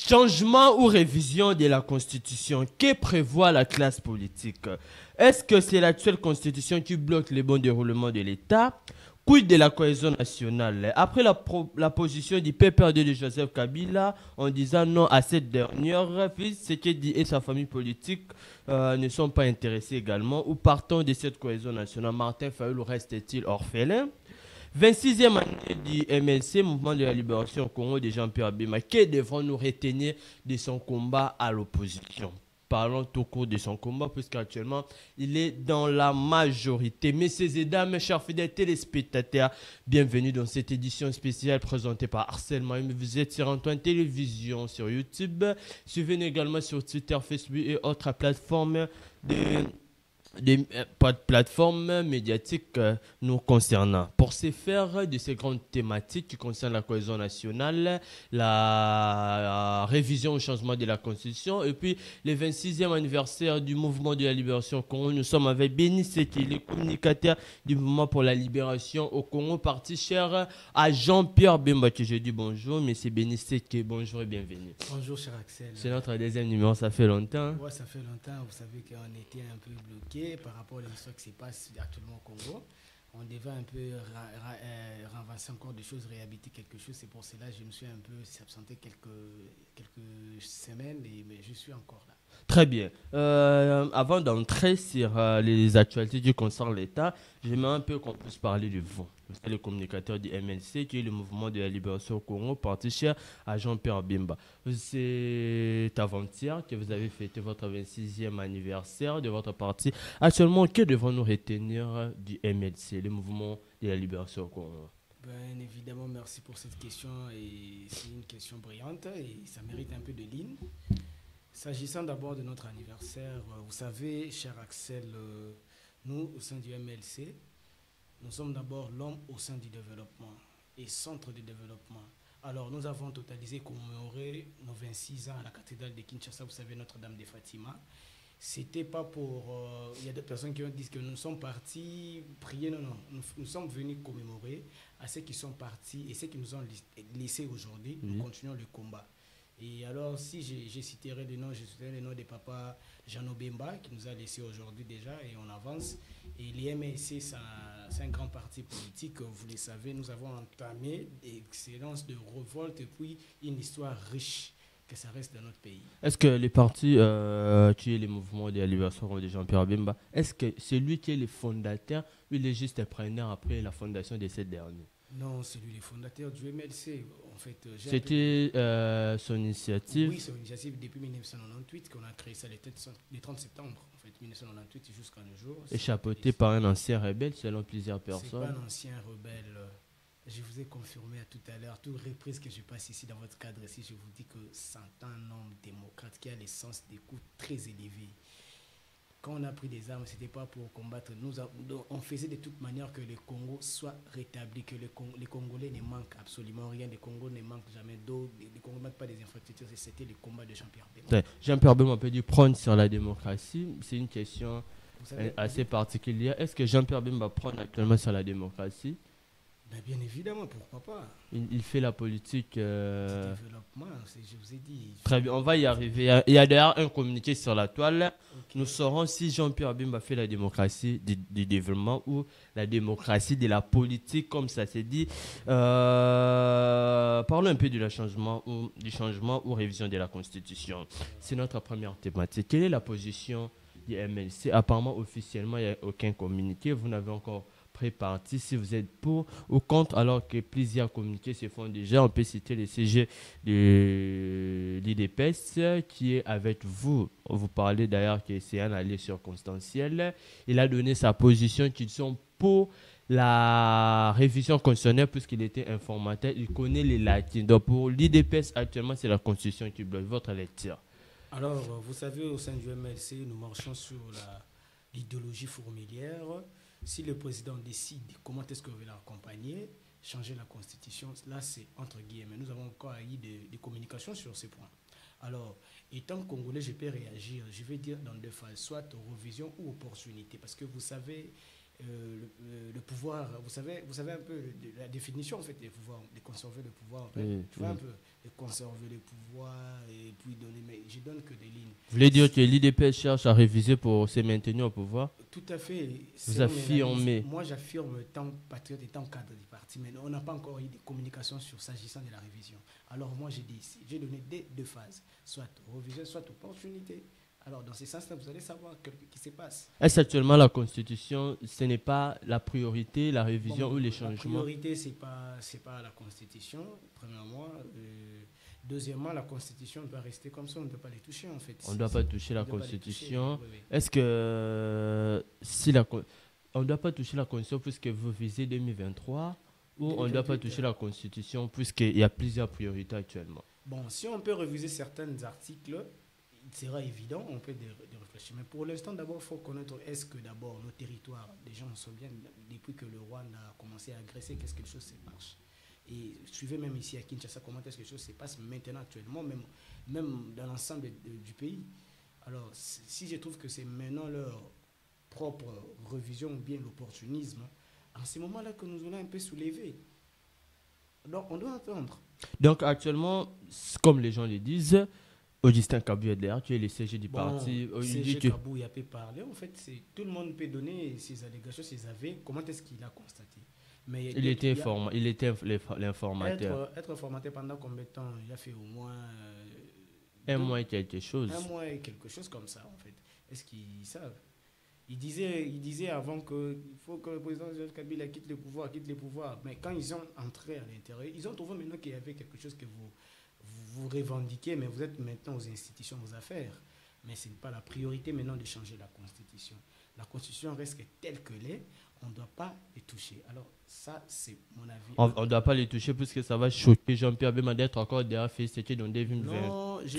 Changement ou révision de la Constitution, que prévoit la classe politique? Est-ce que c'est l'actuelle Constitution qui bloque le bon déroulement de l'État? Quid de la cohésion nationale? Après la position du PPRD de Joseph Kabila en disant non à cette dernière, puis Tshisekedi et sa famille politique ne sont pas intéressés également, ou partant de cette cohésion nationale, Martin Fayulu reste-t-il orphelin? 26e année du MLC, Mouvement de la Libération au Congo de Jean-Pierre Bemba. Que devrons-nous retenir de son combat à l'opposition? Parlons tout court de son combat, puisqu'actuellement, il est dans la majorité. Messieurs et dames, mes chers fidèles téléspectateurs, bienvenue dans cette édition spéciale présentée par Arsène Mohamed. Vous êtes sur Antoine Télévision sur YouTube. Suivez-nous également sur Twitter, Facebook et autres plateformes pas de plateforme médiatique nous concernant. Pour ce faire de ces grandes thématiques qui concernent la cohésion nationale, la révision au changement de la Constitution et puis le 26e anniversaire du mouvement de la libération au Congo, nous sommes avec Béni Seki, le communicateur du mouvement pour la libération au Congo, parti cher à Jean-Pierre Bemba, que je dis bonjour. Monsieur Béni Seki, bonjour et bienvenue. Bonjour cher Axel. C'est notre deuxième numéro, ça fait longtemps. Ouais, ça fait longtemps, vous savez qu'on était un peu bloqué par rapport à l'histoire qui se passe actuellement au Congo. On devait un peu renverser encore des choses, réhabiliter quelque chose. C'est pour cela que je me suis un peu absenté quelques semaines, mais je suis encore là. Très bien. Avant d'entrer sur les actualités qui concernent l'État, j'aimerais un peu qu'on puisse parler de vous. Vous êtes le communicateur du MLC, qui est le mouvement de la libération au Congo, parti cher à Jean-Pierre Bemba. C'est avant-hier que vous avez fêté votre 26e anniversaire de votre parti. Actuellement, que devons-nous retenir du MLC, le mouvement de la libération au Congo? Bien évidemment, merci pour cette question. Et c'est une question brillante et ça mérite un peu de ligne. S'agissant d'abord de notre anniversaire, vous savez, cher Axel, nous, au sein du MLC, nous sommes d'abord l'homme au sein du développement et centre de développement. Alors, nous avons totalisé, commémoré nos 26 ans à la cathédrale de Kinshasa, vous savez, Notre-Dame de Fatima. C'était pas pour... Il y a des personnes qui disent que nous sommes partis prier. Non, non. Nous sommes venus commémorer à ceux qui sont partis et ceux qui nous ont laissés aujourd'hui. Nous continuons le combat. Et alors, si je citerai les noms, je citerai les noms de papa Jean Bemba qui nous a laissés aujourd'hui déjà et on avance. Et l'IMSC, c'est un grand parti politique. Vous le savez, nous avons entamé l'excellence de révolte et puis une histoire riche que ça reste dans notre pays. Est-ce que les partis qui est le mouvement de la libération de Jean-Pierre Bemba, est-ce que c'est lui qui est le fondateur ou il est juste preneur après la fondation de cette dernière? Non, c'est lui le fondateur du MLC. En fait, c'était son initiative? Oui, son initiative depuis 1998 qu'on a créé ça le 30 septembre en fait, 1998 jusqu'à nos jours. Et chapeauté par un ancien rebelle selon plusieurs personnes. C'est pas un ancien rebelle. Je vous ai confirmé tout à l'heure, toute reprise que je passe ici dans votre cadre ici, je vous dis que c'est un homme démocrate qui a l'essence des coups très élevés. Quand on a pris des armes, ce n'était pas pour combattre. On faisait de toute manière que le Congo soit rétabli, que les Congolais ne manquent absolument rien. Les Congos ne manquent jamais d'eau, les Congolais ne manquent pas des infrastructures. C'était le combat de Jean-Pierre Bemba. Jean-Pierre Bemba peut dire prendre sur la démocratie. C'est une question assez particulière. Est-ce que Jean-Pierre Bemba prend actuellement sur la démocratie? Ben bien évidemment, pourquoi pas. Il fait la politique... développement, je vous ai dit. Très bien, on va y arriver. Il y a d'ailleurs un communiqué sur la toile. Okay. Nous saurons si Jean-Pierre Bemba fait la démocratie du développement ou la démocratie de la politique, comme ça s'est dit. Parlons un peu du changement ou révision de la Constitution. C'est notre première thématique. Quelle est la position du MLC? Apparemment, officiellement, il n'y a aucun communiqué. Vous n'avez encore... parti si vous êtes pour ou contre, alors que plusieurs communiqués se font déjà. On peut citer le CG de l'IDPS qui est avec vous. Vous parlez d'ailleurs que c'est un allié circonstanciel. Il a donné sa position qu'ils sont pour la révision constitutionnelle puisqu'il était informateur. Il connaît les latines. Donc pour l'IDPS actuellement, c'est la constitution qui bloque. Votre lecture? Alors, vous savez, au sein du MLC, nous marchons sur l'idéologie fourmilière. Si le président décide comment est-ce qu'on veut l'accompagner, changer la constitution, là c'est entre guillemets. Nous avons encore eu des communications sur ces points. Alors, étant congolais, je peux réagir, je vais dire dans deux phases, soit révision ou opportunité. Parce que vous savez, le pouvoir, vous savez un peu la définition en fait des pouvoirs, de conserver le pouvoir. En fait. Tu vois un peu, de conserver le pouvoir, et puis donner, mais je donne que des lignes. Vous voulez dire que l'IDPS cherche à réviser pour se maintenir au pouvoir? Tout à fait. Vous affirmez. Moi, j'affirme tant patriote et tant cadre du parti, mais on n'a pas encore eu de communication sur s'agissant de la révision. Alors moi, j'ai dit ici, j'ai donné deux phases, soit révision, soit opportunité. Alors dans ces sens-là, vous allez savoir ce qui se passe. Est-ce actuellement la Constitution, ce n'est pas la priorité, la révision ou les changements? La priorité, c'est pas la Constitution, premièrement. Deuxièmement, la Constitution doit rester comme ça, on ne peut pas les toucher en fait. On ne doit pas toucher la Constitution. Oui. Est-ce que on ne doit pas toucher la Constitution puisque vous visez 2023 ou on ne doit pas toucher la Constitution puisqu'il y a plusieurs priorités actuellement? Bon, si on peut réviser certains articles, il sera évident, on peut de réfléchir. Mais pour l'instant, d'abord, il faut connaître, est-ce que d'abord nos territoires, les gens sont bien, depuis que le Rwanda a commencé à agresser, qu'est-ce que les choses se passent? Et suivez même ici à Kinshasa, comment est-ce que les choses se passent maintenant, actuellement, même dans l'ensemble du pays. Alors, si je trouve que c'est maintenant leur propre révision ou bien l'opportunisme, en ce moment-là que nous allons un peu soulever. Donc, on doit attendre. Donc, actuellement, comme les gens le disent, Augustin Kabou est derrière, tu es le CG du parti. CG Kabou, il a pu parler. En fait, tout le monde peut donner ses allégations, ses avis. Comment est-ce qu'il a constaté? Mais il était l'informateur. Être formaté pendant combien de temps? Il a fait au moins... un mois et quelque chose. Un mois et quelque chose comme ça, en fait. Est-ce qu'ils savent? Il disait avant qu'il faut que le président Joseph Kabila quitte le pouvoir. Mais quand ils sont entrés à l'intérieur, ils ont trouvé maintenant qu'il y avait quelque chose que vous revendiquez, mais vous êtes maintenant aux institutions, aux affaires. Mais ce n'est pas la priorité maintenant de changer la Constitution. La Constitution reste telle qu'elle est, on ne doit pas les toucher. Alors ça, c'est mon avis. On ne doit pas les toucher puisque ça va choquer Jean-Pierre Bemba d'être encore derrière félicité dans 2020. Non, je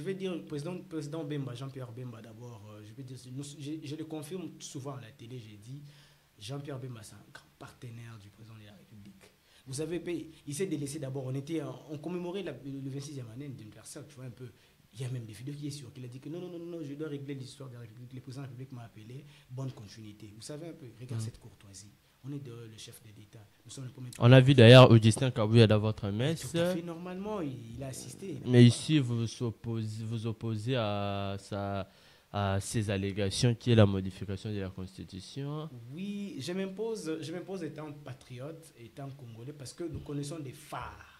vais dire président Bemba, Jean-Pierre Bemba d'abord. Je le confirme souvent à la télé, j'ai dit, Jean-Pierre Bemba, c'est un grand partenaire du président de la République. Vous savez, il s'est délaissé d'abord. On commémorait le 26e année d'une personne, tu vois un peu. Il y a même des vidéos qui est sur, qu'il a dit que non, je dois régler l'histoire de la République. Le président de la République m'a appelé, bonne continuité. Vous savez un peu, regarde cette courtoisie. On est le chef de l'État. Nous sommes le premier. On a vu d'ailleurs Augustin Kabou à votre messe. Tout à fait normalement, il a assisté. Mais ici, vous opposez à ces allégations qui est la modification de la Constitution. Oui, je m'impose étant patriote, étant congolais, parce que nous connaissons des phares.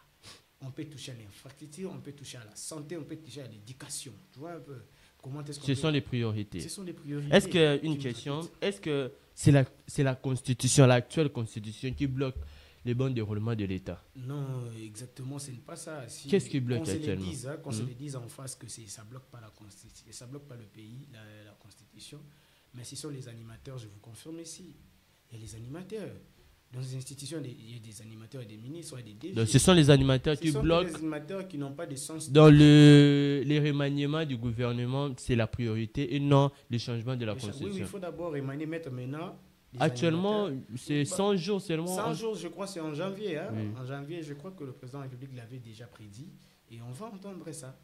On peut toucher à l'infrastructure, on peut toucher à la santé, on peut toucher à l'éducation. Tu vois un peu comment est-ce qu'on Ce sont les priorités. Ce sont les priorités. Est-ce que, une question, est-ce que c'est la Constitution, l'actuelle Constitution qui bloque les bons déroulements de l'État? Non, exactement, ce n'est pas ça. Qu'est-ce qui bloque actuellement? Qu'on se le dise en face que ça ne bloque pas la Constitution, ça bloque pas le pays, la Constitution, mais ce sont les animateurs, je vous confirme ici. Il y a les animateurs. Dans les institutions, il y a des animateurs et des ministres et des DG. Donc, ce sont les animateurs qui bloquent. Les animateurs qui n'ont pas de sens. Dans les remaniements du gouvernement, c'est la priorité et non le changement de la Constitution. Oui, il faut d'abord remanier, mettre maintenant. Actuellement, c'est 100 jours seulement. 100 jours, je crois, c'est en janvier. Hein? Oui. En janvier, je crois que le président de la République l'avait déjà prédit. Et on va entendre ça.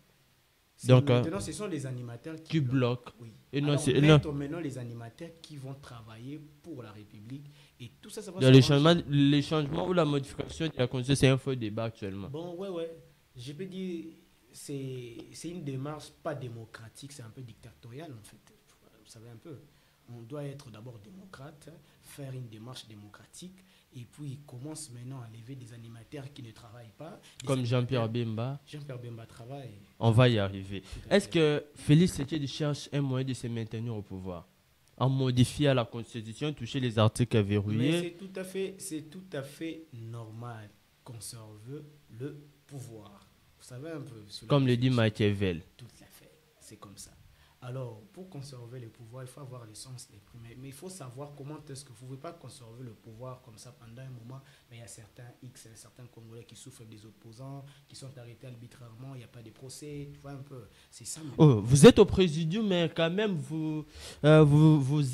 Donc, maintenant, ce sont les animateurs qui bloquent. Oui. Et alors, maintenant les animateurs qui vont travailler pour la République. Et tout ça, ça va les changements ou la modification de la Constitution, c'est un faux débat actuellement. Bon, ouais. Je peux dire, c'est une démarche pas démocratique, c'est un peu dictatorial en fait. Vous savez un peu. On doit être d'abord démocrate, faire une démarche démocratique, et puis il commence maintenant à lever des animateurs qui ne travaillent pas. Comme Jean-Pierre Bemba. Jean-Pierre Bemba travaille. On va y arriver. Est-ce que Félix Tshisekedi cherche un moyen de se maintenir au pouvoir en modifiant la Constitution, toucher les articles verrouillés? Mais c'est tout à fait normal qu'on conserve le pouvoir. Vous savez un peu. Comme le dit Machiavel. Tout à fait. C'est comme ça. Alors, pour conserver le pouvoir, il faut avoir le sens des primaires. Mais il faut savoir comment est-ce que vous ne pouvez pas conserver le pouvoir comme ça pendant un moment. Mais il y a certains Congolais qui souffrent des opposants, qui sont arrêtés arbitrairement, il n'y a pas de procès. Tu vois un peu. C'est ça. Vous êtes au présidium, mais quand même, vous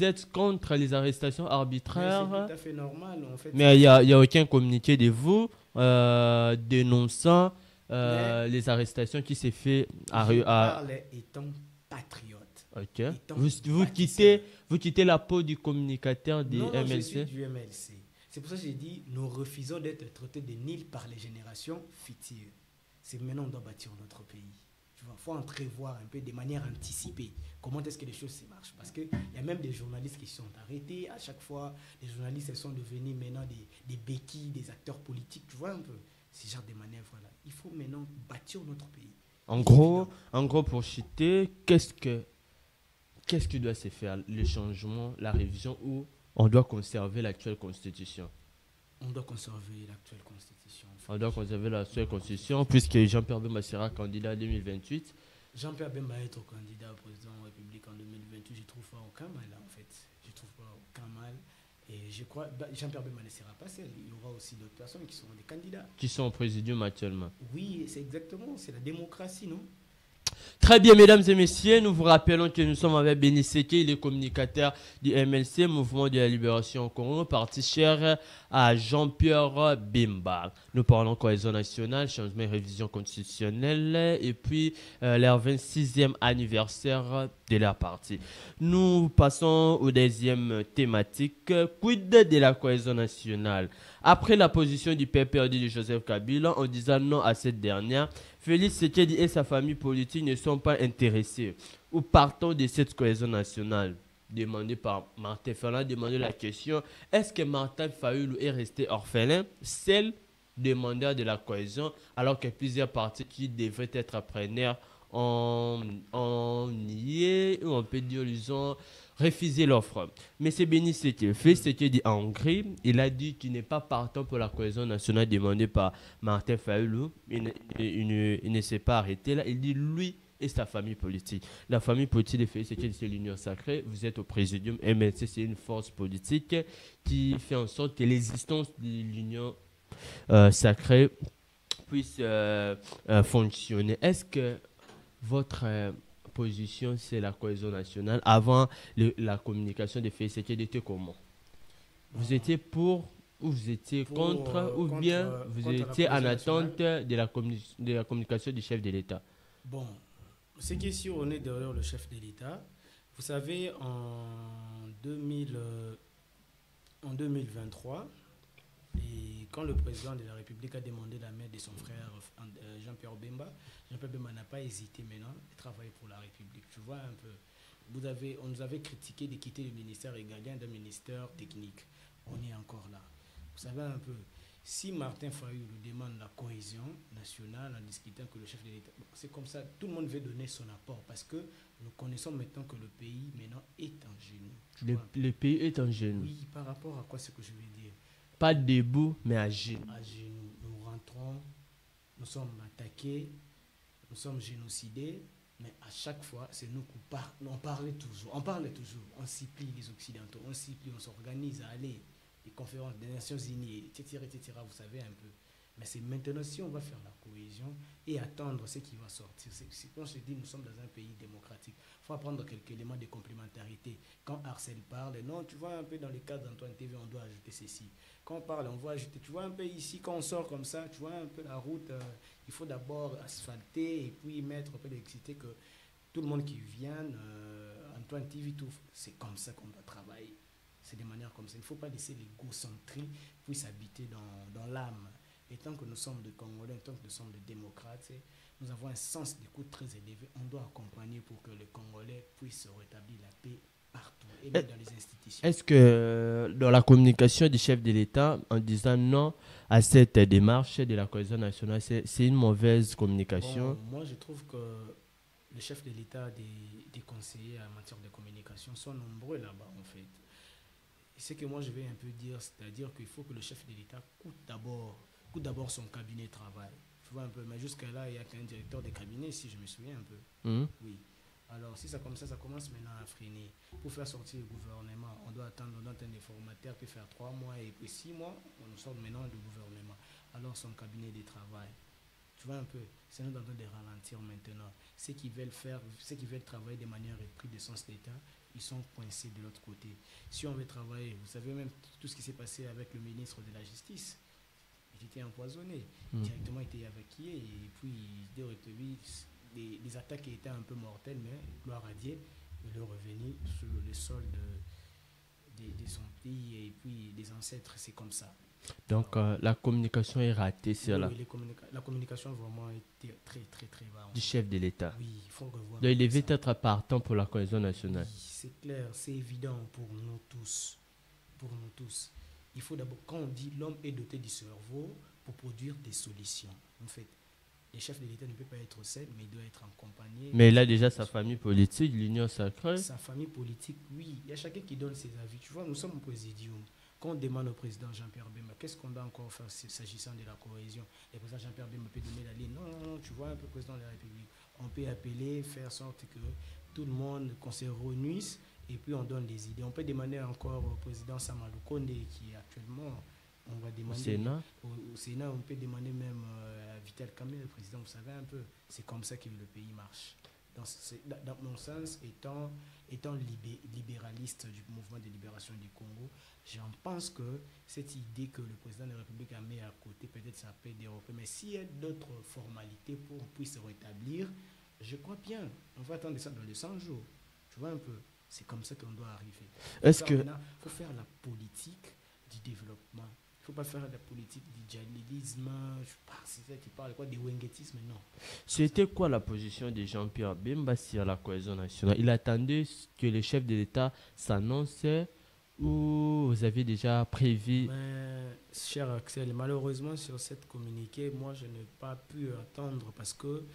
êtes contre les arrestations arbitraires. C'est tout à fait normal, en fait. Mais il n'y a aucun communiqué de vous dénonçant les arrestations qui s'est fait Je parle étant patriote. Ok. Vous quittez la peau du communicateur du MLC? Non, je suis du MLC. C'est pour ça que j'ai dit, nous refusons d'être traités de nil par les générations futures. c'est maintenant on doit bâtir notre pays. Tu vois, il faut entrevoir un peu de manière anticipée comment est-ce que les choses se marchent. Parce qu'il y a même des journalistes qui se sont arrêtés. À chaque fois, les journalistes sont devenus maintenant des béquilles, des acteurs politiques. Tu vois un peu ces genres de manœuvres là. Il faut maintenant bâtir notre pays. En gros, pour citer, qu'est-ce qui doit se faire? Le changement, la révision ou on doit conserver l'actuelle constitution? On doit conserver l'actuelle constitution. En fait. On doit conserver l'actuelle constitution puisque Jean-Pierre Bemba sera candidat en 2028. Jean-Pierre Bemba être candidat au président de la République en 2028, je trouve pas aucun mal en fait. Je trouve pas aucun mal. Et je crois que Jean-Pierre Bemba ne sera pas seul. Il y aura aussi d'autres personnes qui seront des candidats. Qui sont au présidium actuellement. Oui, c'est exactement. C'est la démocratie, non? Très bien, mesdames et messieurs, nous vous rappelons que nous sommes avec Béni Séké, il est communicateur du MLC, Mouvement de la Libération au Congo, parti cher à Jean-Pierre Bemba. Nous parlons cohésion nationale, changement et révision constitutionnelle, et puis leur 26e anniversaire de leur parti. Nous passons aux deuxième thématique, quid de la cohésion nationale? Après la position du PPRD de Joseph Kabila en disant non à cette dernière, Félix Tshisekedi et sa famille politique ne sont pas intéressés. Ou partons de cette cohésion nationale demandée par Martin Fayulu, demandé la question, est-ce que Martin Fayulu est resté orphelin, seul demandeur de la cohésion, alors que plusieurs partis qui devraient être preneurs ont nié, ou on peut dire, ils ont refusé l'offre. Mais c'est Béni Séké. Félix Tshisekedi en Hongrie, il a dit qu'il n'est pas partant pour la cohésion nationale demandée par Martin Fayulu. Il ne s'est pas arrêté là. Il dit lui et sa famille politique. La famille politique de Félix Tshisekedi, c'est l'Union sacrée. Vous êtes au présidium. MLC, c'est une force politique qui fait en sorte que l'existence de l'Union sacrée puisse fonctionner. Est-ce que votre position, c'est la cohésion nationale? Avant la communication de Félix Tshisekedi était comment? Vous étiez pour ou vous étiez contre, ou bien vous étiez en attente de la communication du chef de l'État? Bon, ce qui est sûr, on est derrière le chef de l'État. Vous savez, en 2023, et quand le président de la République a demandé la main de son frère Jean-Pierre Bemba, Jean-Pierre Bemba n'a pas hésité maintenant de travailler pour la République. Tu vois un peu, on nous avait critiqué de quitter le ministère régalien d'un ministère technique. On est encore là. Vous savez un peu, si Martin Fayulu demande la cohésion nationale en discutant que le chef de l'État, c'est comme ça, tout le monde veut donner son apport parce que nous connaissons maintenant que le pays maintenant est en genoux. Le pays est en genoux. Oui, par rapport à quoi c'est que je veux dire? Pas debout, mais à genoux. À genoux. Nous rentrons, nous sommes attaqués, nous sommes génocidés, mais à chaque fois, c'est nous qui parlons. On parlait toujours, on supplie les Occidentaux, on supplie, on s'organise à aller des conférences des Nations Unies, etc., etc., vous savez un peu. Mais c'est maintenant, si on va faire la cohésion et attendre ce qui va sortir, c'est quand je dis nous sommes dans un pays démocratique, il faut apprendre quelques éléments de complémentarité. Quand Arsène parle, non, tu vois un peu dans les cas d'Antoine TV, on doit ajouter ceci. Quand on parle, on va ajouter, tu vois un peu ici, quand on sort comme ça, tu vois un peu la route, il faut d'abord asphalter et puis mettre un peu d'électricité que tout le monde qui vient, Antoine TV, tout, c'est comme ça qu'on doit travailler. C'est de manière comme ça. Il ne faut pas laisser l'égocentrie puisse habiter dans l'âme. Et tant que nous sommes des Congolais, tant que nous sommes des démocrates, nous avons un sens d'écoute très élevé. On doit accompagner pour que les Congolais puissent rétablir la paix partout, et même dans les institutions. Est-ce que dans la communication du chef de l'État, en disant non à cette démarche de la cohésion nationale, c'est une mauvaise communication? Bon, moi, je trouve que le chef de l'État, des conseillers en matière de communication sont nombreux là-bas, en fait. Et ce que moi, je vais un peu dire, c'est-à-dire qu'il faut que le chef de l'État coûte d'abord son cabinet de travail. Tu vois un peu, mais jusqu'à là, il n'y a qu'un directeur de cabinet, si je me souviens un peu. Oui. Alors, si ça comme ça commence maintenant à freiner. Pour faire sortir le gouvernement, on doit attendre des formateurs, puis faire 3 mois, et puis 6 mois, on nous sort maintenant du gouvernement. Alors, son cabinet de travail. Tu vois un peu, c'est nous en train de ralentir maintenant. Ceux qui veulent travailler de manière épris de sens d'État, ils sont coincés de l'autre côté. Si on veut travailler, vous savez même tout ce qui s'est passé avec le ministre de la Justice. Il était empoisonné, directement il était évacué, et puis des attaques qui étaient un peu mortelles, mais gloire à Dieu, il est revenu sur le sol de son pays et puis des ancêtres, c'est comme ça. Donc, la communication est ratée sur Oui, la communication vraiment était très, très, très bas. du chef de l'État. Oui, il faut revoir Donc, il ça. devait être partant pour la cohésion Oui, nationale. c'est clair, c'est évident pour nous tous. Pour nous tous. Il faut d'abord, quand on dit l'homme est doté du cerveau pour produire des solutions, en fait, le chef de l'État ne peut pas être seul, mais il doit être accompagné. Mais il a déjà sa famille politique, l'Union sacrée. Sa famille politique, oui, il y a chacun qui donne ses avis. Tu vois, nous sommes au présidium. Quand on demande au président Jean-Pierre Bemba, qu'est-ce qu'on doit encore faire s'agissant de la cohésion? Le président Jean-Pierre Bemba peut donner la ligne. Non, non, non, tu vois, un peu président de la République. On peut appeler, faire sorte que tout le monde, qu'on se réunisse, et puis on donne des idées. On peut demander encore au président Samadou Konde, qui est actuellement, on va Au demander Sénat. au Sénat, on peut demander même à Vital Kamel, le président, vous savez un peu, c'est comme ça que le pays marche. Dans mon sens, étant libéraliste du mouvement de libération du Congo, j'en pense que cette idée que le président de la République a mis à côté, peut-être ça peut dérober. Mais s'il y a d'autres formalités pour qu'on puisse se rétablir, je crois bien. On va attendre ça dans les 100 jours. Tu vois un peu, c'est comme ça qu'on doit arriver. Est-ce que Il faut faire la politique du développement. Il ne faut pas faire la politique du djihadisme, je sais pas, c'est ça qui parle quoi, du wengetisme, non. c'était quoi la position de Jean-Pierre Bemba sur la cohésion nationale? Il attendait que les chefs de l'État s'annoncent ou vous avez déjà prévu? Mais, cher Axel, malheureusement sur cette communiqué, moi je n'ai pas pu attendre parce que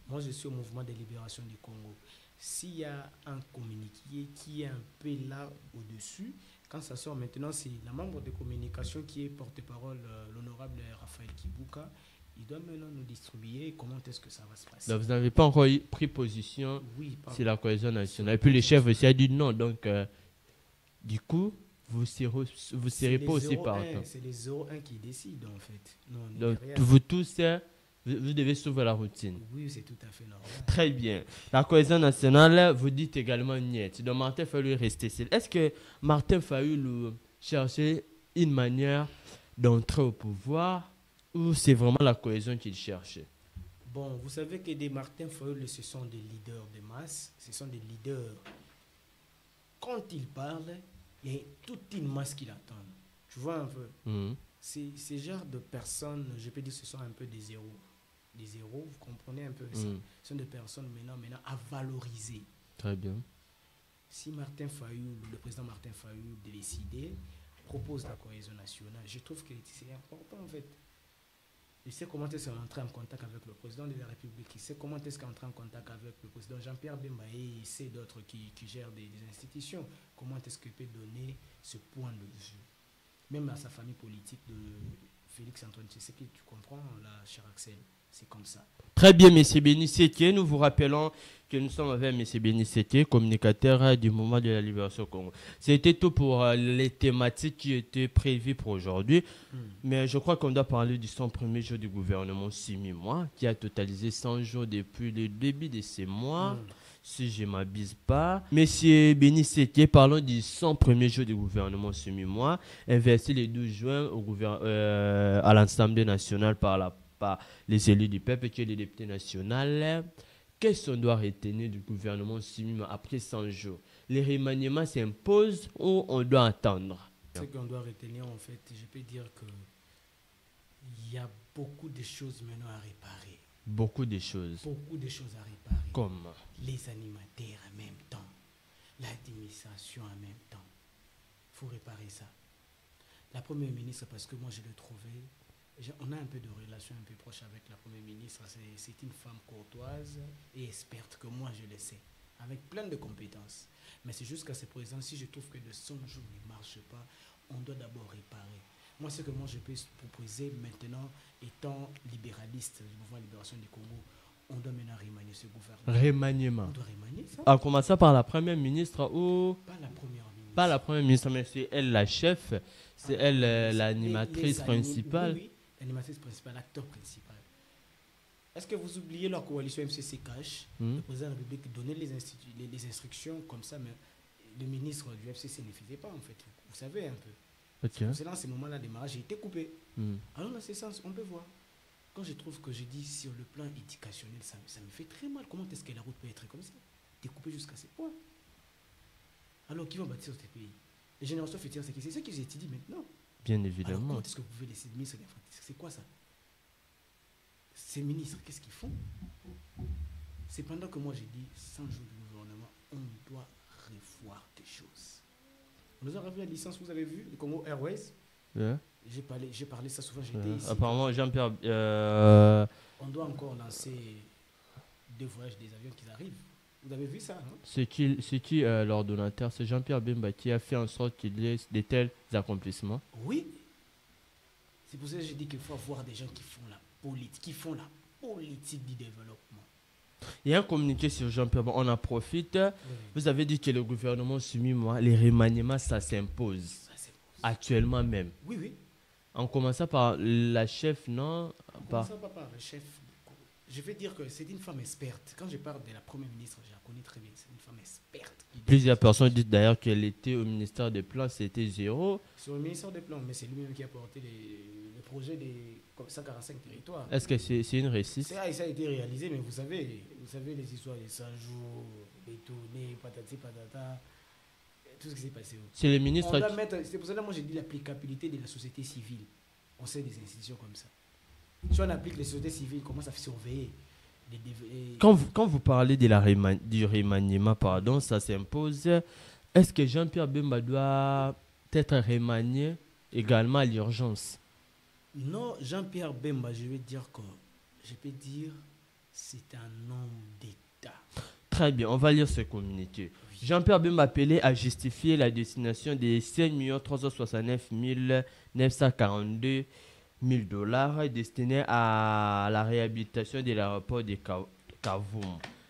moi je suis au mouvement de libération du Congo. S'il y a un communiqué qui est un peu là au-dessus, quand ça sort maintenant, c'est la membre de communication qui est porte-parole, l'honorable Raphaël Kibuka. Il doit maintenant nous distribuer comment est-ce que ça va se passer. Donc, vous n'avez pas encore pris position Oui, sur la cohésion nationale. Et puis les chefs aussi ont dit non. Donc, du coup, vous ne serez pas aussi partant. C'est les 0-1 qui décident en fait. Non, on est Donc, derrière. vous tous, vous devez suivre la routine. Oui, c'est tout à fait normal. Très bien. La cohésion nationale, vous dites également niet. Donc, Martin Fayulu est resté seul. Est-ce que Martin Fayulu cherchait une manière d'entrer au pouvoir ou c'est vraiment la cohésion qu'il cherchait? Bon, vous savez que des Martin Fayulu, ce sont des leaders de masse, ce sont des leaders. Quand ils parlent, il y a toute une masse qui l'attend. Tu vois un peu. C'est ce genre de personnes, je peux dire, ce sont un peu des héros. Des héros, vous comprenez un peu ça. Ce sont des personnes maintenant à valoriser. Très bien. Si Martin Fayulu, le président Martin Fayulu, décidé, propose la cohésion nationale, je trouve que c'est important en fait. Il sait comment est-ce qu'on entre en contact avec le président de la République. Il sait comment est-ce qu'on entre en contact avec le président Jean-Pierre Bemba et il sait d'autres qui gèrent des institutions. Comment est-ce qu'il peut donner ce point de vue. Même à sa famille politique de Félix Antoine Tshisekedi, tu comprends, là, cher Axel, c'est comme ça. Très bien, M. Béni Sétier. Nous vous rappelons que nous sommes avec M. Béni Sétier, communicateur du mouvement de la libération au Congo. C'était tout pour les thématiques qui étaient prévues pour aujourd'hui. Mais je crois qu'on doit parler du 101er jour du gouvernement 6 mois, qui a totalisé 100 jours depuis le début de ces mois. Si je ne m'abuse pas. Monsieur Béni Sétier, parlons du 101er jour du gouvernement 6 mois, investi le 12 juin à l'Assemblée nationale par les élus du peuple qui est le député national. Qu'est-ce qu'on doit retenir du gouvernement 6 mois après 100 jours? Les remaniements s'imposent ou on doit attendre? Ce qu'on doit retenir, en fait, je peux dire que il y a beaucoup de choses maintenant à réparer. Beaucoup de choses. Beaucoup de choses à réparer. Comme les animateurs en même temps, l'administration en même temps. Il faut réparer ça. La première ministre, parce que moi je l'ai trouvée, on a un peu de relation un peu proche avec la première ministre. C'est une femme courtoise et experte que moi je le sais, avec plein de compétences. Mais c'est jusqu'à ce présent, si je trouve que de son jour ne marche pas, on doit d'abord réparer. Moi, ce que moi je peux proposer maintenant, étant libéraliste du mouvement de libération du Congo, on doit maintenant remanier ce gouvernement. Remaniement. On doit remanier ça. En commençant par la première ministre ou... Pas la première ministre. Pas la première ministre, mais c'est elle la chef, c'est elle l'animatrice principale. Oui, l'animatrice principale, l'acteur principal. Est-ce que vous oubliez leur coalition MCC Cash, le président de la République donnait les instructions comme ça, mais le ministre du FCC ne faisait pas en fait. Vous savez un peu. Okay. C'est dans ces moments-là, le démarrage, j'ai été coupé. Alors dans ce sens, on peut voir. Quand je trouve que je dis sur le plan éducationnel, ça me fait très mal. Comment est-ce que la route peut être comme ça? Découpée jusqu'à ces points. Alors, qui vont bâtir ce pays? Les générations futures, c'est ce qu'ils étudient maintenant. Bien Alors, évidemment. comment est-ce que vous pouvez laisser le ministre de l'infrastructure? C'est quoi ça? Ces ministres, qu'est-ce qu'ils font? C'est pendant que moi j'ai dit 100 jours de gouvernement, on doit revoir des choses. On nous a revu la licence, vous avez vu, le Congo Airways. Yeah. J'ai parlé ça souvent, j'étais ici. Apparemment, Jean-Pierre. On doit encore lancer 2 voyages des avions qui arrivent. Vous avez vu ça, hein? C'est qui l'ordonnateur? C'est Jean-Pierre Bemba qui a fait en sorte qu'il y ait de tels accomplissements. Oui. C'est pour ça que j'ai dit qu'il faut avoir des gens qui font la politique du développement. Il y a un communiqué sur Jean-Pierre Bemba, on en profite. Oui. Vous avez dit que le gouvernement soumis, moi, les remaniements, ça s'impose. Ça, c'est bon. Actuellement même. Oui, oui. En commençant par la chef, non? Ça va pas, le chef. Je vais dire que c'est une femme experte. Quand je parle de la première ministre, je la connais très bien. C'est une femme experte. Plusieurs personnes disent d'ailleurs qu'elle était au ministère des Plans, c'était 0. Sur le ministère des Plans, mais c'est lui-même qui a porté le projet des 145 territoires. Est-ce que c'est une réussite? Ça a été réalisé, mais vous savez les histoires des 100 jours, des tournées, patati patata, tout ce qui s'est passé. C'est le ministre. C'est pour ça que moi j'ai dit l'applicabilité de la société civile. On sait des institutions comme ça. Si on applique les sociétés civiles, comment ça fait surveiller Quand vous parlez de du remaniement, pardon, ça s'impose. Est-ce que Jean-Pierre Bemba doit être remanié également à l'urgence? Non, Jean-Pierre Bemba, je peux dire, c'est un homme d'État. Très bien, on va lire ce communiqué. Oui. Jean-Pierre Bemba appelé à justifier la destination des 5 369 942 000 $ destinés à la réhabilitation de l'aéroport de Kavumu.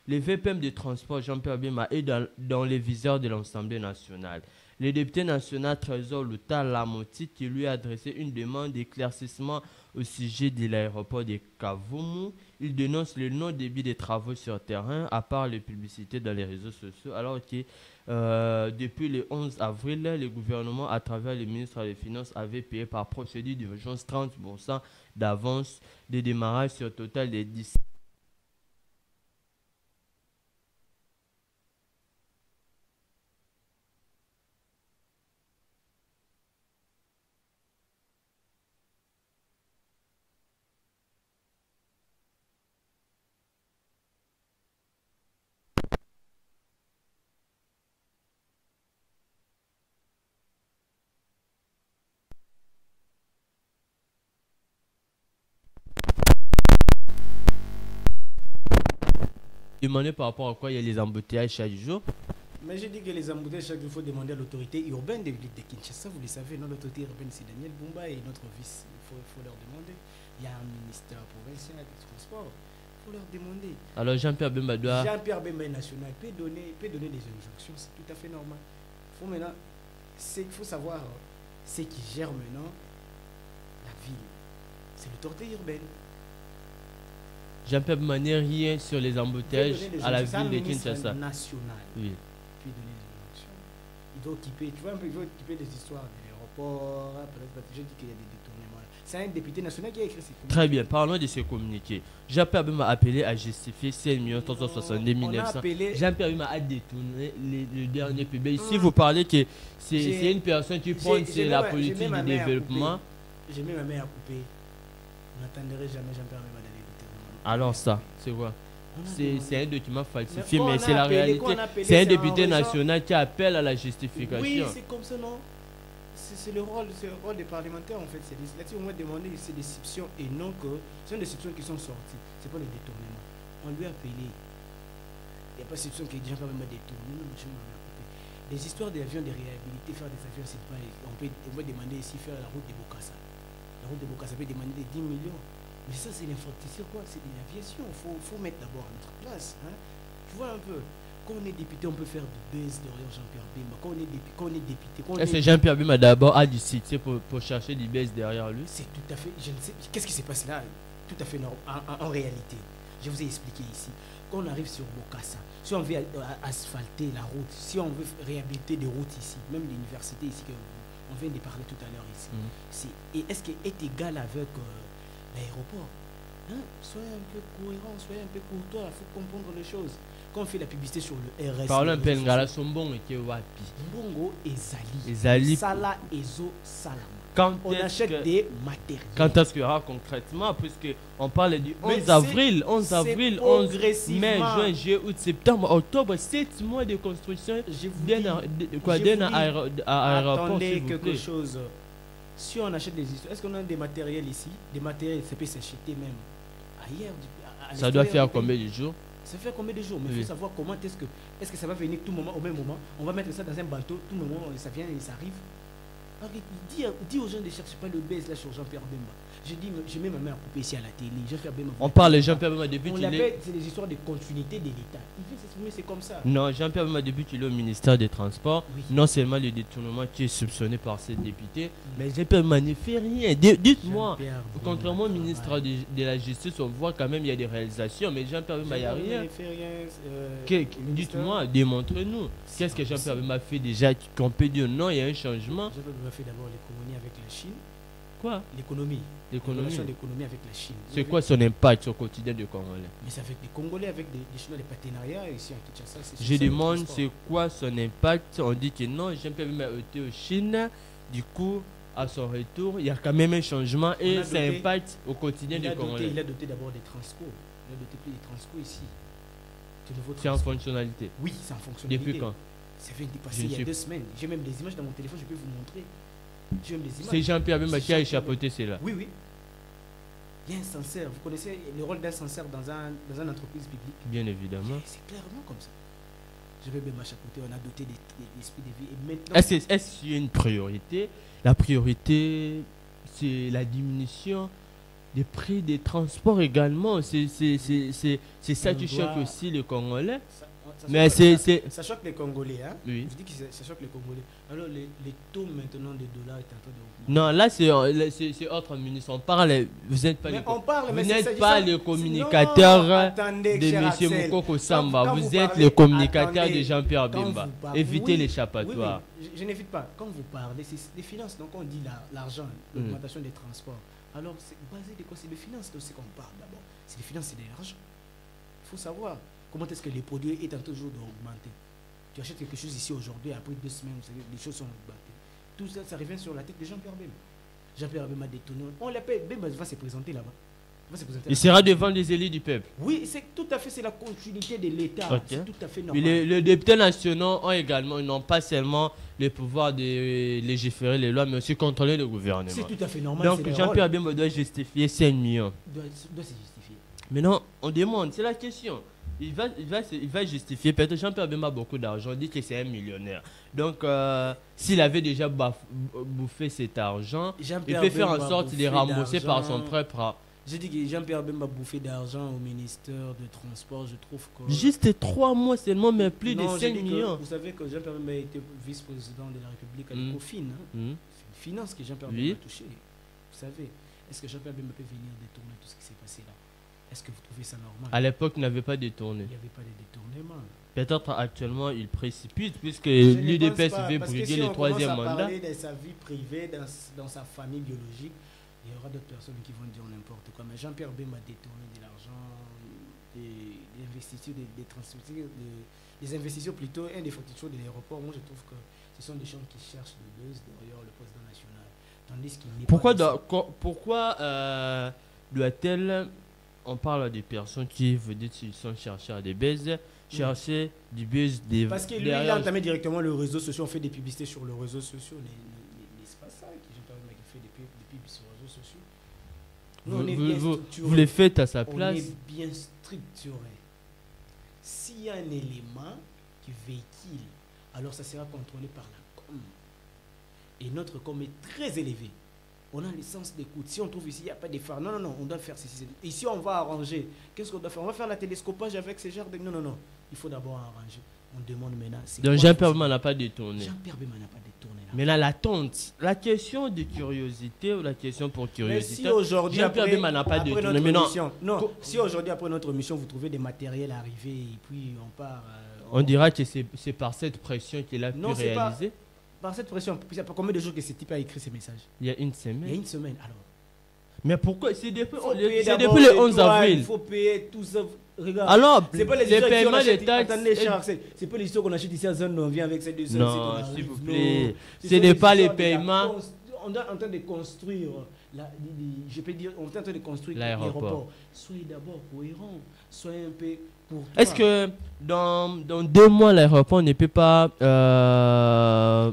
Le VPM de transport Jean-Pierre Bemba est dans les viseurs de l'Assemblée nationale. Le député national Trésor Luta Lamoti qui lui a adressé une demande d'éclaircissement au sujet de l'aéroport de Kavumu. Il dénonce le non-débit des travaux sur terrain à part les publicités dans les réseaux sociaux alors que depuis le 11 avril, le gouvernement à travers le ministre des Finances avait payé par procédure d'urgence 30% d'avance de démarrage sur total de 10. Demander par rapport à quoi il y a les embouteillages chaque jour. Mais j'ai dit que les embouteillages chaque jour, il faut demander à l'autorité urbaine de l'île de Kinshasa. Vous le savez, non, l'autorité urbaine, c'est Daniel Bumba et notre vice. Il faut leur demander. Il y a un ministère provincial du transport. Il faut leur demander. Alors Jean-Pierre Bemba doit... Jean-Pierre Bemba national peut donner des injonctions. C'est tout à fait normal. Il faut savoir ce qui gère maintenant la ville. C'est l'autorité urbaine. Jean-Pierre Bemba n'est rien sur les embouteillages à la ville de Kinshasa. National. Oui. Puis donner des injonctions. Il doit occuper, tu vois un peu, il doit occuper des histoires de l'aéroport. Je dis qu'il y a des détournements. C'est un député national qui a écrit ces communiqués. Très bien, parlons de ces communiqués. Jean-Pierre Bemba a appelé à justifier 7 362 900. Jean-Pierre Bemba a détourné le dernier public. Si vous parlez que c'est une personne qui prend la politique du développement. J'ai mis ma main à couper. Vous n'attenderez jamais Jean-Pierre Bemba d'aller détourner. Alors ça, c'est quoi? C'est un document falsifié, mais c'est la réalité. C'est un député national qui appelle à la justification. Oui, c'est comme ça, non? C'est le rôle des parlementaires, en fait. Là-dessus, on va demander ces déceptions et non que... Ce sont des déceptions qui sont sorties. Ce n'est pas les détournements. On lui a appelé. Il n'y a pas de déception qui est déjà quand même détourné. Non, je m'en ai coupé. Les histoires d'avions, de réhabiliter, faire des avions, c'est pas... On va demander ici faire la route de Bokassa. La route de Bokassa peut demander 10 millions. Mais ça, c'est l'infrastructure, quoi. C'est de l'aviation. Il faut mettre d'abord à notre place. Hein. Tu vois un peu. Quand on est député, on peut faire du buzz derrière Jean-Pierre Bemba. Quand on est député... Est-ce que Jean-Pierre Bemba d'abord a du succès pour chercher du buzz derrière lui? C'est tout à fait... Je ne sais... Qu'est-ce qui se passe là? Tout à fait normal. En réalité, je vous ai expliqué ici. Quand on arrive sur Bokassa, si on veut asphalter la route, si on veut réhabiliter des routes ici, même l'université ici, on vient de parler tout à l'heure ici, est-ce qu'elle est égale avec l'aéroport? Hein, soyez un peu cohérent, soyez un peu courtois, il faut comprendre les choses. Quand on fait la publicité sur le RS, Parlons un peu ngala sombon et que wapi. Mbongo ezali. Ezali. Sala ezo salama. Quand On achète des matériels. Quand est-ce qu'il y aura concrètement, puisque on parle du 11 c'est- avril, 11 c'est avril, 11 mai, progressivement. juin, juillet, août, septembre, octobre, 7 mois de construction Je vous d'un dis- quoi, je d'un vous dis, aéroport, attendez s'il vous quelque plaît. chose. Si on achète des histoires, est-ce qu'on a des matériels ici? Des matériels, ça peut s'acheter même ailleurs. À Ça doit l'extérieur faire du pays. combien de jours? Ça fait combien de jours? Mais il Oui. faut savoir comment est-ce que ça va venir tout moment, au même moment. On va mettre ça dans un bateau, tout le moment, ça vient et ça arrive. Alors, dis aux gens ne cherchez pas le baise là sur Jean-Pierre Bemba. Je mets ma main à couper ici à la télé. Jean-Pierre Bemba. On parle de Jean-Pierre Bemba depuis On qu'il est... l'appelle, c'est des histoires de continuité de l'État. Il veut s'exprimer, c'est comme ça. Non, Jean-Pierre Bemba depuis qu'il est au ministère des Transports, Oui. non seulement le détournement qui est soupçonné par ses députés, mais Jean-Pierre Bemba ne fait rien. Dites-moi, Jean-Pierre Bemba contrairement au ministre travaille. de la Justice, on voit quand même il y a des réalisations, mais Jean-Pierre Bemba, il n'y a Jean-Pierre Bemba rien. ne fait rien, Dites-moi, démontrez-nous. Qu'est-ce que Jean-Pierre Bemba fait déjà qu'on peut dire non, il y a un changement? Jean-Pierre Bemba fait d'abord l'économie avec la Chine. Quoi? L'économie. L'économie. La relation d'économie avec la Chine. C'est quoi son impact au quotidien du Congolais? Mais c'est avec les Congolais, avec des Chinois, des partenariats ici en Kinshasa. c'est Je ça, le demande transport. c'est quoi son impact. On dit que non, Jean-Pierre Bemba était au Chine. Du coup, à son retour, il y a quand même un changement et On a ça doté- impacte au quotidien du Congolais. Il a doté d'abord des transco. Il a doté plus des transco ici. De nouveaux C'est en transco. fonctionnalité. Oui, c'est en fonctionnalité. Depuis quand? Ça vient de Je passer ne il y sais a 2 semaines. J'ai même des images dans mon téléphone, je peux vous montrer. J'ai même des images. C'est Jean-Pierre Bemba C'est qui a Jean-Pierre échappoté cela. Oui, oui. Il y a un censeur. Vous connaissez le rôle d'un censeur dans une entreprise publique? Bien évidemment. C'est clairement comme ça. Je vais même chapeauter, on a doté d'esprit de vie. Et maintenant, Est-ce qu'il y a une priorité? La priorité, c'est la diminution des prix des transports également. C'est ça On qui doit- choque aussi les Congolais. ça Mais ça choque les Congolais. Hein? Oui. Je dis que ça choque les Congolais. Alors, les taux maintenant des dollars est en train de augmenter. Non, là, c'est autre ministre. On parle, vous n'êtes pas, Mais on parle, vous mais n'êtes c'est pas s'agissant- le communicateur Non, attendez, de cher M. Axel. Moukoko Samba. Quand Vous vous êtes parlez- le communicateur attendez, de Jean-Pierre quand Bemba. vous parlez- Évitez oui, l'échappatoire. oui, je n'évite pas. Quand vous parlez, c'est des finances. Donc on dit l'argent, l'augmentation des transports. Alors c'est basé de quoi? C'est de finances de ce qu'on parle d'abord. C'est des finances, c'est de l'argent. Il faut savoir comment est-ce que les produits étant toujours d'augmenter. Tu achètes quelque chose ici aujourd'hui, après 2 semaines, vous savez, les choses sont augmentées. Tout ça, ça revient sur la tête de Jean-Pierre Bemba. Jean-Pierre Bemba détourné. On l'appelle, Bemba va se présenter là-bas. Il va se présenter Il là-bas. sera devant les élus du peuple. Oui, c'est tout à fait, c'est la continuité de l'État. Ok. C'est tout à fait Puis normal. les députés nationaux ont également, ils n'ont pas seulement le pouvoir de légiférer les lois, mais aussi contrôler le gouvernement. C'est tout à fait normal. Donc c'est leur Jean-Pierre rôle. Bemba doit justifier 5 millions. doit se justifier. Maintenant, on demande, c'est la question. Il va justifier. Peut-être Jean-Pierre Bemba a beaucoup d'argent. On dit que c'est un millionnaire. Donc, s'il avait déjà bouffé cet argent, il Jean-Pierre peut faire en Bemba sorte de les bouffé rembourser par son d'argent. propre. J'ai dit que Jean-Pierre Bemba bouffé d'argent au ministère de Transport. Je trouve que. Juste 3 mois seulement, mais plus Non, de j'ai 5 dit que millions. vous savez que Jean-Pierre Bemba a été vice-président de la République à l'ECOFIN. Hein. Hmm. C'est une finance que Jean-Pierre Oui. Bemba a touché. Vous savez, est-ce que Jean-Pierre Bemba peut venir détourner tout ce qui s'est passé là? Est-ce que vous trouvez ça normal? À l'époque, il n'avait pas détourné. Il n'y avait pas de détournement. Peut-être actuellement, il précipite, puisque Je ne pense l'UDPS pas, veut parce que briguer si le on troisième commence à mandat. parler de sa vie privée, dans sa famille biologique, il y aura d'autres personnes qui vont dire n'importe quoi. Mais Jean-Pierre Bemba a détourné de l'argent, des investitions, des transferts, des investitions plutôt, infrastructures de l'aéroport. Moi, je trouve que ce sont des gens qui cherchent le buzz derrière le président national. Tandis qu'il n'est Pourquoi, pas. pourquoi doit-elle, on parle des personnes qui, vous dites, ils sont chercheurs des buzz, chercher du buzz des. Parce que lui, il a entamé directement le réseau social. On fait des publicités sur les réseaux sociaux. N'est-ce pas ça qui Jean-Pierre Bemba qui fait des pubs sur les réseaux sociaux? Nous, on est bien structuré. Vous les faites à sa On place. est bien structuré. S'il y a un élément qui véhicule, alors ça sera contrôlé par la com. Et notre com est très élevé. On a le sens d'écoute. Si on trouve ici, il n'y a pas de phare. Non, non, non, on doit faire ceci. Ici, on va arranger. Qu'est-ce qu'on doit faire? On va faire la télescopage avec ces genres de. Non, non, non. Il faut d'abord arranger. On demande maintenant. Donc Jean-Pierre Bemba n'a pas détourné. Jean-Pierre Bemba n'a pas détourné là. Mais là, l'attente, la question de curiosité ou la question pour Mais curiosité. si aujourd'hui, Jean-Pierre après, Bemba n'a pas après détourné. notre Mais non, mission, non, si aujourd'hui, après notre mission, vous trouvez des matériels arrivés et puis on part. on dira que c'est par cette pression qu'il a Non, pu c'est pas- réaliser. Par cette pression, il y a combien de jours que ce type a écrit ces messages? Il y a une Il y a semaine. une semaine. Alors, Mais pourquoi? C'est Faut payer c'est d'abord depuis le les 11 douanes, avril. il faut payer tout ça. Regarde. Alors, C'est pas les les histoires paiements qu'on des achète. taxes. Attendez, cher Axel. C'est pas l'histoire qu'on achète ici à Zone, on vient avec ces 2 Non, s'il vous plaît. Ce C'est n'est pas les l'histoire de la paiements. On est en train de construire, je peux dire, on est en train de construire L'aéroport. Soyez d'abord cohérents, soyez un peu pour. Est-ce que dans 2 mois, l'aéroport ne peut pas.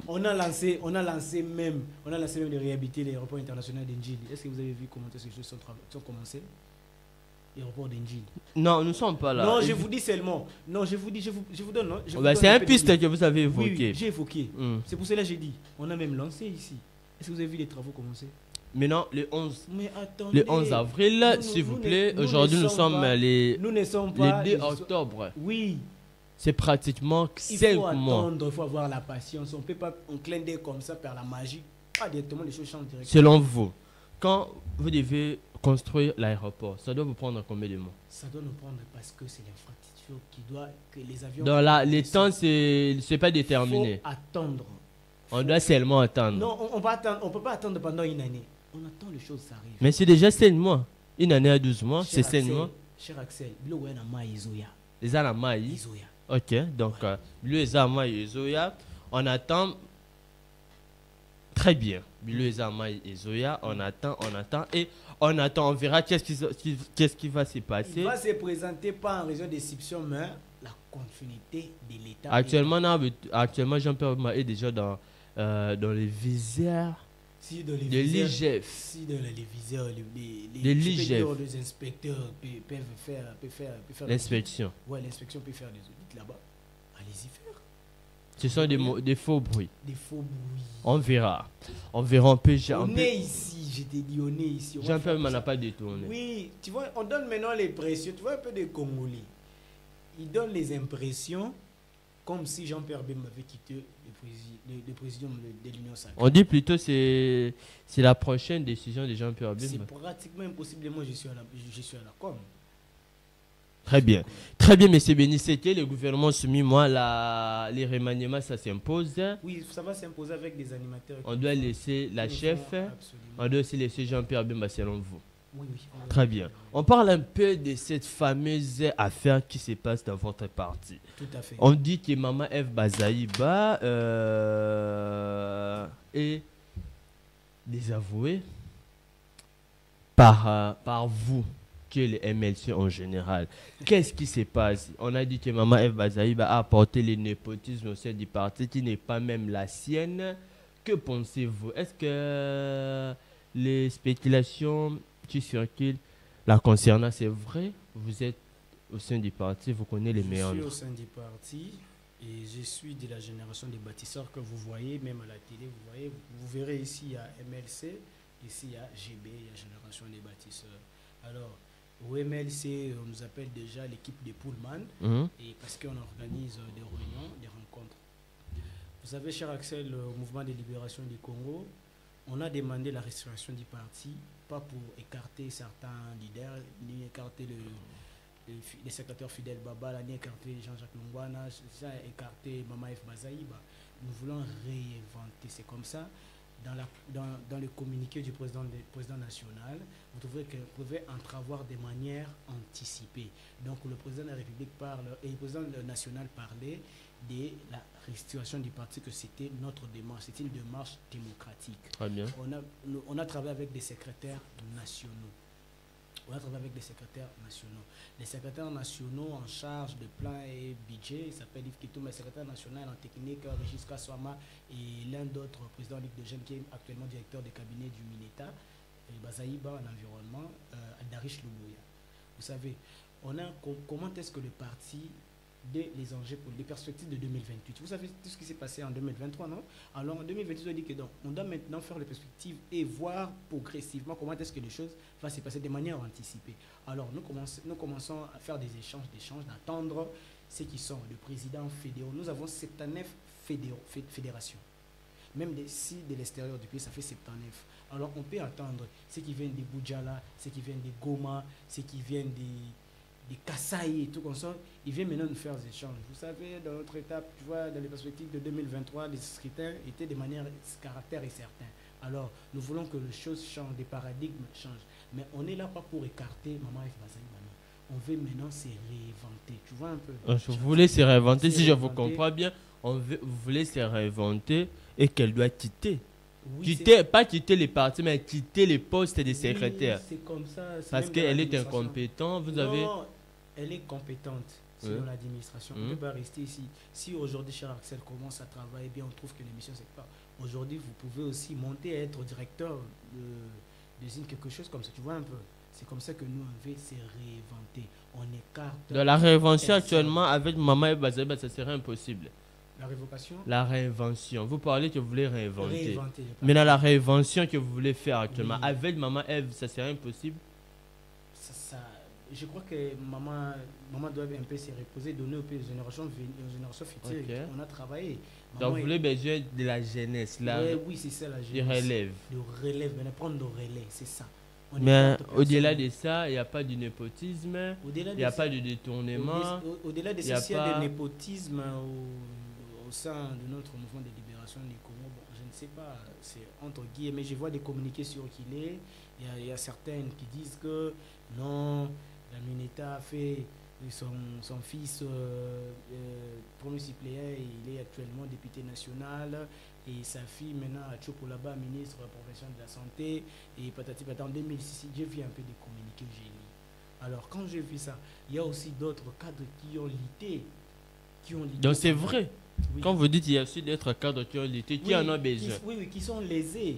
On a lancé même de réhabiliter l'aéroport international d'Enjili. Est-ce que vous avez vu comment ces choses sont commencées? L'aéroport d'Enjili. Non, nous ne sommes pas là. Non, je vous dis seulement. Non, je vous donne. Non, je vous Bah, donne c'est un un peu piste d'idée. que vous avez Oui, évoqué. j'ai évoqué. C'est pour cela que j'ai dit. On a même lancé ici. Est-ce que vous avez vu les travaux commencer? Maintenant, le 11, Mais attendez. le 11 avril, s'il vous plaît. Aujourd'hui, nous sommes les 2 octobre. Oui. C'est pratiquement Il 5 faut mois. attendre, il faut avoir la patience. On ne peut pas un clin d'œil comme ça par la magie. Pas directement, les choses changent directement. Selon vous, quand vous devez construire l'aéroport, ça doit vous prendre combien de mois? Ça doit nous prendre parce que c'est l'infrastructure qui doit que les avions. Dans les temps, c'est pas déterminé. Il faut attendre. On doit seulement attendre. Non, on ne peut pas attendre pendant une année. On attend les choses s'arrivent. Mais c'est déjà 5 mois. Une année à 12 mois, c'est Cher 5 Axel, mois. Cher Axel, bilo ouais na ma izoya. Les Anamaï. Izoya. Ok, donc les Anamaï et Zoya, on attend. Très bien. Les Anamaï et Zoya, on attend. Et on attend, on verra qu'est-ce qui va se passer. Il va se présenter pas en raison d'exception, mais la continuité de l'État. Actuellement, Jean-Pierre Bemba est déjà dans les visères Si dans de viseurs, l'IGF. si dans les viseurs, De l'IGF. les inspecteurs peuvent faire L'inspection. Ouais, l'inspection peut faire des audits là-bas. Allez-y faire. Ce sont des faux bruits. Des faux bruits. On verra. On peut. On est ici, je t'ai dit, on est ici. Jean-Pierre Bemba n'a pas détourné. Oui, tu vois, on donne maintenant les pressions. Tu vois un peu des Congolais. Ils donnent les impressions comme si Jean-Pierre Bemba avait quitté le président de l'Union sacrée. On dit plutôt c'est la prochaine décision de Jean-Pierre C'est Bemba. pratiquement impossible. Moi, je suis à la com. Très bien. Très bien, M. Béni. C'était le gouvernement soumis. Moi, les remaniements, ça s'impose. Oui, ça va s'imposer avec des animateurs. On doit laisser la chef. On doit aussi laisser Jean-Pierre Bemba, selon vous. Oui, oui. Très bien. On parle un peu de cette fameuse affaire qui se passe dans votre parti. Tout à fait. On dit que Maman F. Bazaïba est désavouée par vous, que les MLC en général. Qu'est-ce qui se passe? On a dit que Maman F. Bazaïba a apporté le népotisme au sein du parti qui n'est pas même la sienne. Que pensez-vous? Est-ce que les spéculations qui circulent la concernant, c'est vrai? Vous êtes au sein du parti, vous connaissez les meilleurs. Je suis au sein du parti et je suis de la génération des bâtisseurs que vous voyez, même à la télé, vous verrez ici, il y a MLC, ici il y a GB, il y a Génération des bâtisseurs. Alors, au MLC, on nous appelle déjà l'équipe des Pullman, et parce qu'on organise des réunions, des rencontres. Vous savez, cher Axel, le mouvement de libération du Congo, on a demandé la restauration du parti, pas pour écarter certains leaders, ni écarter les secrétaires fidèles Baba, ni écarter Jean-Jacques Longwana, écarter Maman F. Bazaïba. Nous voulons réinventer. C'est comme ça. Dans le communiqué du président national, vous pouvez entrevoir de manière anticipée. Donc le président de la République parle, et le président national parlait de la restitution du parti, que c'était notre démarche, c'était une démarche démocratique. Très bien. On a travaillé avec des secrétaires nationaux. Les secrétaires nationaux en charge de plan et budget, il s'appelle Yves Kitoum, le secrétaire national en technique, Régis Kassouama, et l'un d'autres, président Ligue de Jeunes, qui est actuellement directeur de cabinet du Mineta, et Bazaïba en environnement, Darish Lumouya. Vous savez, comment est-ce que le parti, les enjeux pour les perspectives de 2028. Vous savez tout ce qui s'est passé en 2023, non? Alors en 2028, on a dit que donc, on doit maintenant faire les perspectives et voir progressivement comment est-ce que les choses vont se passer de manière anticipée. Alors nous commençons à faire des échanges, d'attendre ceux qui sont le président fédéral. Nous avons 79 fédérations. Même si de l'extérieur du pays, ça fait 79. Alors on peut attendre ceux qui viennent des Boudjala, ceux qui viennent des Goma, ceux qui viennent des Kasaï et tout comme ça, ils viennent maintenant nous faire des échanges. Vous savez, dans notre étape, tu vois, dans les perspectives de 2023, les scrutins étaient de manière caractère et certain. Alors, nous voulons que les choses changent, les paradigmes changent. Mais on est là pas pour écarter Maman F. Bazaï Mami. On veut maintenant se réinventer. Tu vois un peu. Vous voulez se réinventer, Se si je vous réinventer. comprends bien, vous voulez se réinventer et qu'elle doit quitter. Oui, Pas quitter les partis, mais quitter les postes des secrétaires. Oui, c'est comme ça. Parce qu'elle est incompétente, vous avez... Non, elle est compétente selon l'administration. On ne peut pas rester ici. Si aujourd'hui, cher Axel, commence à travailler bien, on trouve que l'émission, c'est pas... Aujourd'hui, vous pouvez aussi monter et être directeur d'usine, quelque chose comme ça. Tu vois un peu. C'est comme ça que nous, on veut se réinventer. On écarte... Dans la réinvention actuellement, avec Maman Bazaba, ça serait impossible. La révocation? La réinvention. Vous parlez que vous voulez réinventer. Mais dans la réinvention que vous voulez faire actuellement, avec Maman Eve, ça serait impossible? Je crois que maman doit un peu se reposer, donner aux générations futures. Okay. On a travaillé. Donc vous voulez besoin de la jeunesse, là. Oui, c'est ça la jeunesse. Du relève. De relève, mais prendre le relais, c'est ça. Mais au-delà de ça, il n'y a pas de népotisme, il n'y a pas de détournement. Au-delà de ça, il y a de népotisme au sein de notre mouvement de libération du Congo. Bon, je ne sais pas, c'est entre guillemets, mais je vois des communiqués sur qu'il est. Il y a certaines qui disent que non, la Mineta a fait son fils premier suppléant, il est actuellement député national. Et sa fille maintenant à Tchokolaba, ministre de la profession de la santé, et patati patata. En 2006, j'ai vu un peu des communiqués génie. Alors quand j'ai vu ça, il y a aussi d'autres cadres qui ont lutté. Donc c'est vrai. Oui. Quand vous dites qu'il y a aussi d'autres cadres qui ont lutté, qui en ont besoin. Oui, qui sont lésés.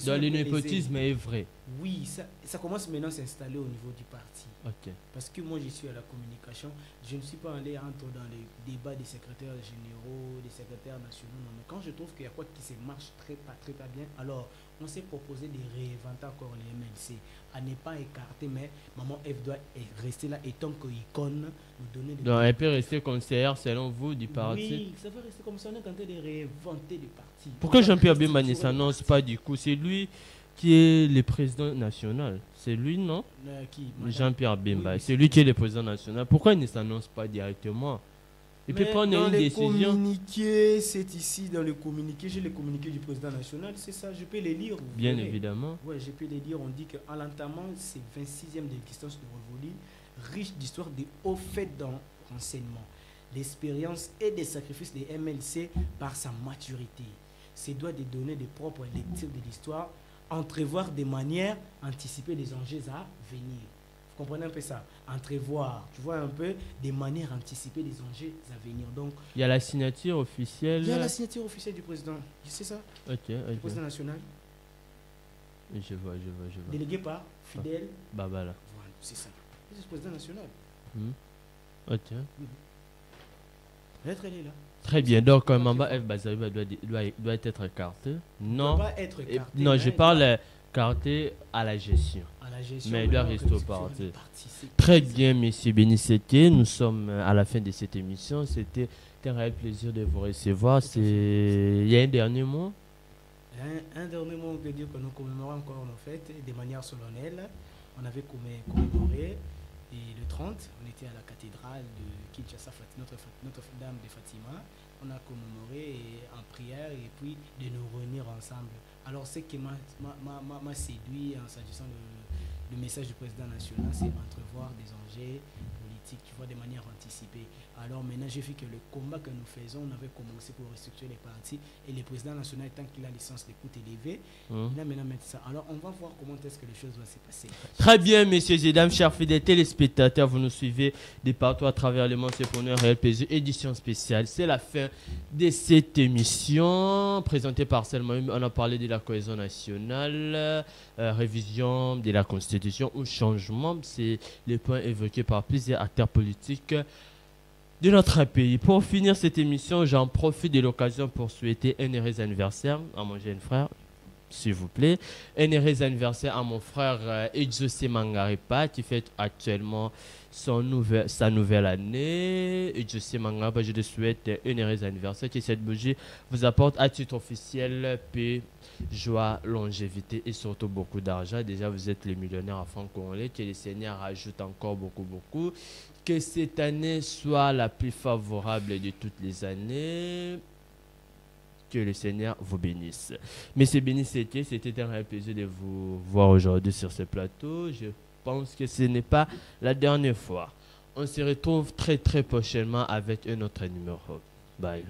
Dans le népotisme est vrai. Oui, ça commence maintenant à s'installer au niveau du parti. Okay. Parce que moi, je suis à la communication. Je ne suis pas allé entrer dans les débats des secrétaires généraux, des secrétaires nationaux. Non, mais quand je trouve qu'il y a quoi qui se marche très pas bien, alors on s'est proposé de réinventer encore les MLC, à ne pas écarter, mais Maman F doit rester là et tant qu'icône, nous donner des... Donc elle peut rester conseillère selon vous du parti? Oui, ça va rester comme ça, on est en train de réinventer des partis. Pourquoi Jean-Pierre Bemba ne s'annonce pas du coup? C'est lui qui est le président national. C'est lui, non? Qui? Jean-Pierre Bemba. Oui, c'est lui qui est le président national. Pourquoi il ne s'annonce pas directement? Il peut prendre une décision. Communiqué, c'est ici dans le communiqué. J'ai le communiqué du président national, c'est ça, je peux les lire. Bien évidemment. Oui, je peux les lire. On dit qu'en l'entamant ces 26e de l'existence de Revoli, riche d'histoire de hauts faits dans renseignement, l'expérience et des sacrifices des MLC par sa maturité. C'est doit de donner des propres lectures de l'histoire, entrevoir de manière anticipée des enjeux à venir. Vous comprenez un peu ça? Entrevoir, tu vois un peu, des manières anticipées des enjeux à venir. Donc, il y a la signature officielle. Il y a la signature officielle du président. C'est ça? Ok. Du président national. Je vois. Délégué par Fidèle Babala. Voilà, c'est ça. C'est le président national. Ok. L'être, elle est là. Très bien. Donc, Mamba F. Bazariba doit être écarté. Non. Il doit pas être écarté. Non, je parle écarté à la gestion. Mais il doit rester au parti. Très bien, monsieur Beniseke. Nous sommes à la fin de cette émission. C'était un réel plaisir de vous recevoir. Il y a un dernier mot? Un dernier mot, on peut dire que nous commémorons encore nos fêtes de manière solennelle. On avait commémoré et le 30, on était à la cathédrale de Kinshasa, Notre-Dame de Fatima. On a commémoré en prière et puis de nous réunir ensemble. Alors, ce qui m'a séduit en s'agissant du message du président national, c'est entrevoir des enjeux politiques, tu vois, de manière anticipée. Alors maintenant, j'ai vu que le combat que nous faisons, on avait commencé pour restructurer les partis et le président national, tant qu'il a licence d'écoute élevée, il a maintenant mis ça. Alors, on va voir comment est-ce que les choses vont se passer. Très bien, messieurs et dames, chers fidèles téléspectateurs, vous nous suivez de partout à travers le monde. C'est pour nous un réel plaisir. Édition spéciale. C'est la fin de cette émission présentée par Selma. On a parlé de la cohésion nationale, révision de la Constitution ou changement. C'est les points évoqués par plusieurs acteurs politiques de notre pays. Pour finir cette émission, j'en profite de l'occasion pour souhaiter un heureux anniversaire à mon jeune frère, s'il vous plaît. Un heureux anniversaire à mon frère Ejose Mangaripa qui fête actuellement sa nouvelle année. Ejose Mangaripa, je te souhaite un heureux anniversaire. Que cette bougie vous apporte à titre officiel paix, joie, longévité et surtout beaucoup d'argent. Déjà, vous êtes les millionnaires à franc-congolais. Que le Seigneur rajoute encore beaucoup. Que cette année soit la plus favorable de toutes les années. Que le Seigneur vous bénisse. Messieurs Bénissetier, c'était un réel plaisir de vous voir aujourd'hui sur ce plateau. Je pense que ce n'est pas la dernière fois. On se retrouve très très prochainement avec un autre numéro. Bye.